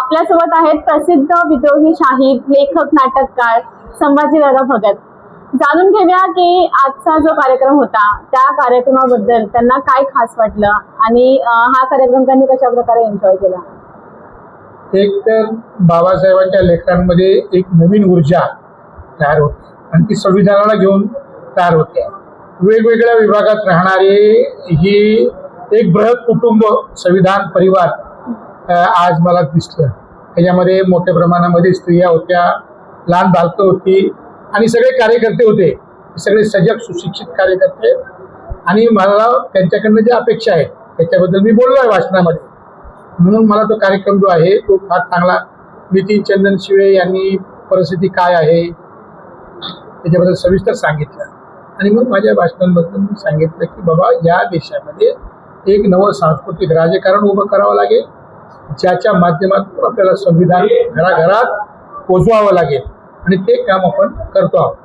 आपल्यासोबत आहेत प्रसिद्ध विद्रोही शाहीर, लेखक, नाटककार संभाजीदादा भगत. जाणून घेऊया की आजचा जो कार्यक्रम होता त्या कार्यक्रमाबद्दल त्यांना काय खास वाटलं आणि हा कार्यक्रम त्यांनी कशा प्रकारे एन्जॉय केला. एक तर बाबासाहेबांच्या लेखनामध्ये एक नवीन ऊर्जा तयार होते आणि ती संविधानाला घेऊन तयार होते. वेगवेगळ्या विभागात राहणारे ही एक बृहत कुटुंब संविधान परिवार आज मला दिसलं. त्याच्यामध्ये मोठ्या प्रमाणामध्ये स्त्रिया होत्या, लहान बालकं होती आणि सगळे कार्यकर्ते होते, सगळे सजग सुशिक्षित कार्यकर्ते. आणि मला त्यांच्याकडनं ज्या अपेक्षा आहेत त्याच्याबद्दल मी बोललो आहे भाषणामध्ये. म्हणून मला तो कार्यक्रम जो आहे तो फार चांगला. नितीन चंदन शिवे यांनी परिस्थिती काय आहे त्याच्याबद्दल सविस्तर सांगितलं आणि मग माझ्या भाषणांबद्दल मी सांगितलं की बाबा या देशामध्ये एक नवं सांस्कृतिक राजकारण उभं करावं लागेल, ज्याच्या माध्यमातून आपल्याला संविधान घराघरात पोचवावं लागेल आणि ते काम आपण करतो आहोत.